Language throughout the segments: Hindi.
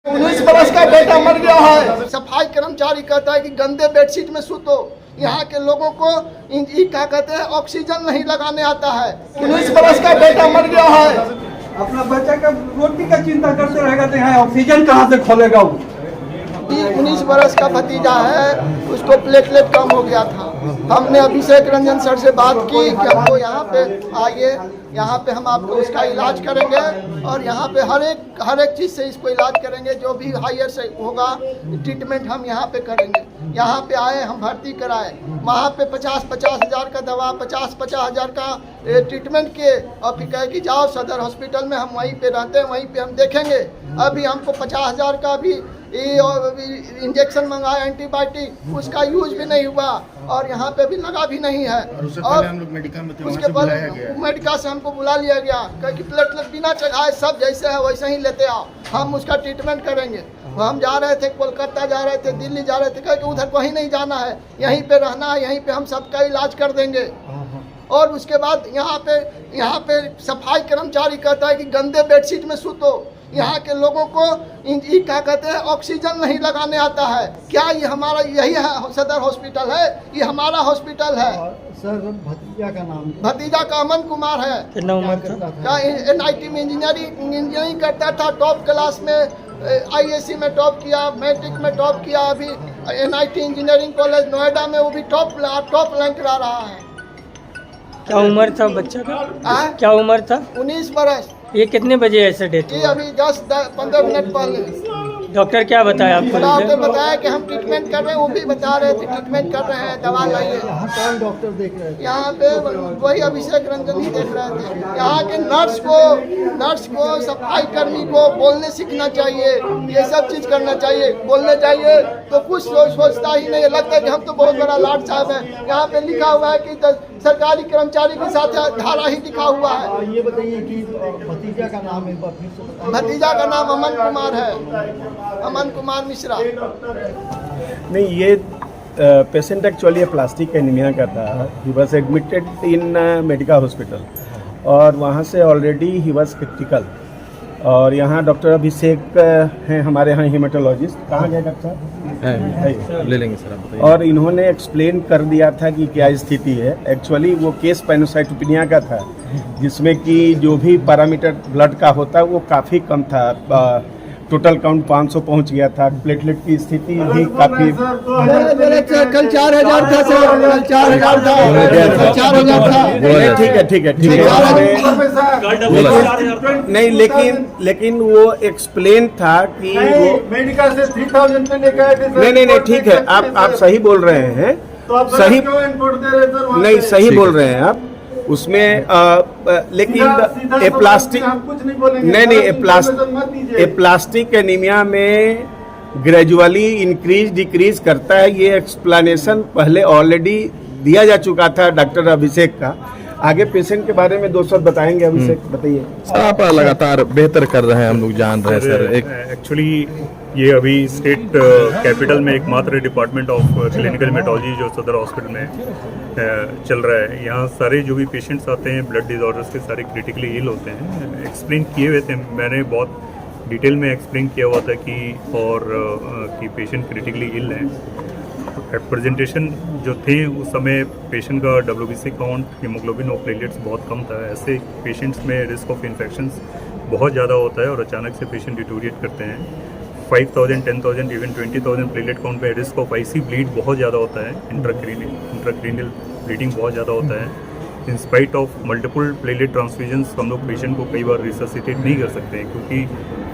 19 बरस का बेटा मर गया है। सफाई कर्मचारी कहता है कि गंदे बेडशीट में सूतो। यहाँ के लोगों को क्या कहते हैं, ऑक्सीजन नहीं लगाने आता है। 19 बरस का बेटा मर गया है। अपना बच्चा का रोटी का चिंता करते रहेगा तो यहाँ ऑक्सीजन कहाँ से खोलेगा वो? 19 बरस का भतीजा है, उसको प्लेटलेट कम हो गया था। हमने अभिषेक रंजन सर से बात की कि हमको यहाँ पे आइए, यहाँ पे हम आपको उसका इलाज करेंगे और यहाँ पे हर एक चीज़ से इसको इलाज करेंगे। जो भी हायर से होगा ट्रीटमेंट हम यहाँ पे करेंगे। यहाँ पे आए, हम भर्ती कराए, वहाँ पे 50-50 हज़ार का दवा, 50-50 हज़ार का ट्रीटमेंट किए और फिर कहे कि जाओ सदर हॉस्पिटल में, हम वहीं पे रहते हैं, वहीं पे हम देखेंगे। अभी हमको 50 हज़ार का भी इंजेक्शन मंगाया, एंटीबायोटिक, उसका यूज भी नहीं हुआ और यहाँ पे भी लगा भी नहीं है। और हम लोग मेडिका में थे, उसके बाद मेडिका से हमको बुला लिया गया, क्योंकि प्लेटलेट बिना चढ़ाए सब जैसे है वैसे ही लेते आओ, हम उसका ट्रीटमेंट करेंगे। हम जा रहे थे, कोलकाता जा रहे थे, दिल्ली जा रहे थे, क्योंकि उधर कहीं नहीं जाना है, यहीं पे रहना है, यहीं पे हम सबका इलाज कर देंगे। और उसके बाद यहाँ पे सफाई कर्मचारी कहता है कि गंदे बेडशीट में सूतो। यहाँ के लोगों को क्या कहते हैं, ऑक्सीजन नहीं लगाने आता है। क्या ये हमारा यही है सदर हॉस्पिटल है? ये हमारा हॉस्पिटल है। सर भतीजा का नाम? भतीजा का अमन कुमार है। कितना उम्र था? NIT में इंजीनियरिंग करता था, टॉप क्लास में, ISC में टॉप किया, मैट्रिक में टॉप किया। अभी NIT इंजीनियरिंग कॉलेज नोएडा में वो भी टॉप रैंक ला रहा है। क्या उम्र था बच्चा का? क्या उम्र था? 19 बरस। ये कितने बजे ऐसे डेथ ये अभी 10-15 मिनट पहले। डॉक्टर क्या बताया आपको? डॉक्टर बताया कि हम ट्रीटमेंट कर रहे हैं, वो भी बता रहे थे ट्रीटमेंट कर रहे हैं, दवा लाइए। कौन डॉक्टर देख रहे थे? यहाँ पे वही अभिषेक रंजन ही देख रहे थे। यहाँ के नर्स को सफाई कर्मी को बोलने सीखना चाहिए, ये सब चीज करना चाहिए। बोलने चाहिए तो कुछ सोचता ही नहीं, लगता है कि हम तो बहुत बड़ा लाट साहब हैं। यहाँ पे लिखा हुआ है कि सरकारी कर्मचारी के साथ धारा ही लिखा हुआ है। ये बताइए कि भतीजा का नाम है? भतीजा का नाम अमन कुमार है, अमन कुमार मिश्रा। नहीं, ये पेशेंट एक्चुअली प्लास्टिक एनीमिया का था। He was admitted in Medica hospital और वहाँ से ऑलरेडी ही वॉज क्रिटिकल। और यहाँ डॉक्टर अभिषेक हैं हमारे यहाँ हेमाटोलॉजिस्ट। कहाँ गए डॉक्टर? ले लेंगे सर, आप बताइए। और इन्होंने एक्सप्लेन कर दिया था कि क्या स्थिति है। एक्चुअली वो केस पैनोसाइटोपिनिया का था, जिसमें कि जो भी पैरामीटर ब्लड का होता है वो काफ़ी कम था। टोटल काउंट 500 पहुंच गया था। प्लेटलेट की स्थिति भी काफ़ी कल 4000 था सर, कल 4000 था, 4000 था। ठीक है नहीं, लेकिन वो एक्सप्लेन था कि वो मेडिकल से 3000 पे लेकर आए थे। नहीं ठीक है, आप सही बोल रहे हैं, तो आप सही क्यों इनपुट दे रहे सर? नहीं, सही बोल रहे हैं आप उसमें। लेकिन ए प्लास्टिक नहीं, प्लास्टिक एनीमिया में ग्रेजुअली इंक्रीज डिक्रीज करता है। ये एक्सप्लेनेशन पहले ऑलरेडी दिया जा चुका था डॉक्टर अभिषेक का। आगे पेशेंट के बारे में 2 शब्द बताएंगे। अभिषेक बताइए। आप लगातार बेहतर कर रहे हैं, हम लोग जान रहे हैं सर। एक्चुअली ये अभी स्टेट कैपिटल में एकमात्र डिपार्टमेंट ऑफ क्लिनिकल हेमेटोलॉजी जो सदर हॉस्पिटल में चल रहा है। यहाँ सारे जो भी पेशेंट्स आते हैं ब्लड डिसऑर्डर्स के, सारे क्रिटिकली इल होते हैं। एक्सप्लेन किए हुए थे, मैंने बहुत डिटेल में एक्सप्लेन किया हुआ था कि पेशेंट क्रिटिकली इल हैं। प्रेजेंटेशन जो थे उस समय पेशेंट का WBC काउंट, हीमोग्लोबिन और प्लेटलेट्स बहुत कम था। ऐसे पेशेंट्स में रिस्क ऑफ इन्फेक्शंस बहुत ज़्यादा होता है और अचानक से पेशेंट डिटोरिएट करते हैं। 5000, 10,000, इवन 20,000 प्लेटलेट काउंट पे रिस्क ऑफ IC ब्लीड बहुत ज़्यादा होता है। इंट्राक्रेनियल ब्लीडिंग बहुत ज़्यादा होता है। In spite of multiple platelet transfusions हम लोग पेशेंट को कई बार रिससिटेट नहीं कर सकते हैं, क्योंकि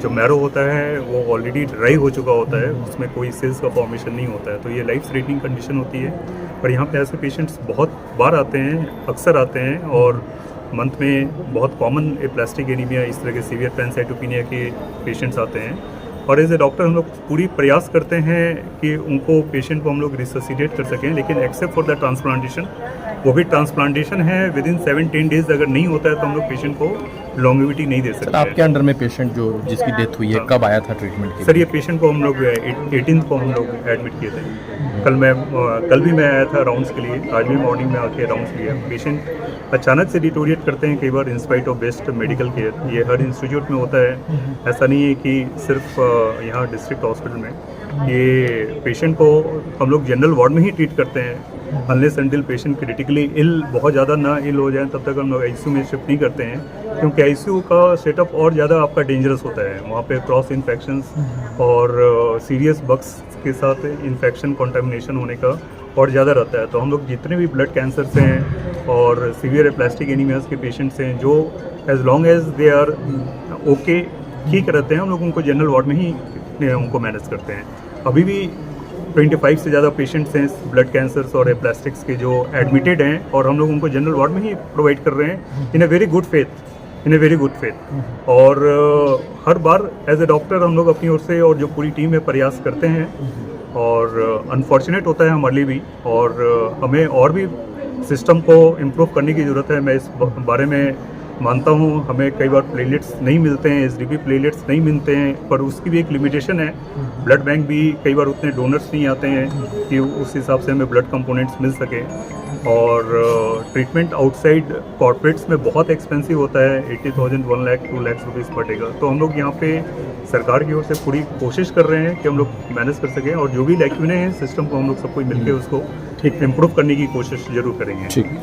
जो मैरो होता है वो ऑलरेडी ड्राई हो चुका होता है, उसमें कोई सेल्स का फॉर्मेशन नहीं होता है। तो ये लाइफ थ्रेटनिंग कंडीशन होती है। पर यहाँ पे ऐसे पेशेंट्स बहुत बार आते हैं, अक्सर आते हैं और मंथ में बहुत कॉमन प्लास्टिक एनीमिया, इस तरह के सीवियर पैनसाइटोपिनिया के पेशेंट्स आते हैं। और एज ए डॉक्टर हम लोग पूरी प्रयास करते हैं कि उनको पेशेंट को हम लोग रिससिटेट कर सकें, लेकिन एक्सेप्ट फॉर द ट्रांसप्लांटेशन, वो भी ट्रांसप्लांटेशन है विद इन 7-10 डेज अगर नहीं होता है तो हम लोग पेशेंट को लॉन्गेविटी नहीं दे सर सकते आपके अंडर में पेशेंट जो जिसकी डेथ हुई है कब आया था ट्रीटमेंट के सर लिए? ये पेशेंट को हम लोग 18 को हम लोग एडमिट किए थे। कल भी मैं आया था राउंड्स के लिए, आज भी मॉर्निंग में आके राउंड्स लिया। पेशेंट अचानक से डिटोरिएट करते हैं कई बार in spite of best medical care. ये हर इंस्टीट्यूट में होता है, ऐसा नहीं है कि सिर्फ यहाँ डिस्ट्रिक्ट हॉस्पिटल में। ये पेशेंट को हम लोग जनरल वार्ड में ही ट्रीट करते हैं। Unless until patient critically ill, बहुत ज़्यादा ना इल हो जाए तब तक हम लोग आईसीयू में शिफ्ट नहीं करते हैं, क्योंकि आईसीयू का सेटअप और ज़्यादा आपका डेंजरस होता है। वहाँ पे क्रॉस इन्फेक्शंस और सीरियस बग्स के साथ इन्फेक्शन कंटामिनेशन होने का और ज़्यादा रहता है। तो हम लोग जितने भी ब्लड कैंसर्स हैं और सीवियर एप्लास्टिक एनीमियाज के पेशेंट्स हैं, जो as long as they are okay, ठीक रहते हैं, हम लोग उनको जनरल वार्ड में ही उनको मैनेज करते हैं। अभी भी 25 से ज़्यादा पेशेंट्स हैं ब्लड कैंसर्स और एप्लास्टिक्स के जो एडमिटेड हैं, और हम लोग उनको जनरल वार्ड में ही प्रोवाइड कर रहे हैं इन ए वेरी गुड फेथ। और हर बार एज ए डॉक्टर हम लोग अपनी ओर से और जो पूरी टीम है प्रयास करते हैं, और अनफॉर्चुनेट होता है हमारे लिए भी, और हमें और भी सिस्टम को इम्प्रूव करने की ज़रूरत है। मैं इस बारे में मानता हूँ, हमें कई बार प्लेटलेट्स नहीं मिलते हैं, एसडीपी प्लेटलेट्स नहीं मिलते हैं, पर उसकी भी एक लिमिटेशन है। ब्लड बैंक भी कई बार उतने डोनर्स नहीं आते हैं कि उस हिसाब से हमें ब्लड कंपोनेंट्स मिल सके। और ट्रीटमेंट आउटसाइड कॉर्पोरेट्स में बहुत एक्सपेंसिव होता है, 80,000, 1 लाख 2 लाख रुपीज़ पड़ेगा। तो हम लोग यहाँ पे सरकार की ओर से पूरी कोशिश कर रहे हैं कि हम लोग मैनेज कर सकें, और जो भी लैक्यूने हैं सिस्टम को हम लोग सबको मिलकर उसको ठीक इम्प्रूव करने की कोशिश जरूर करेंगे। ठीक।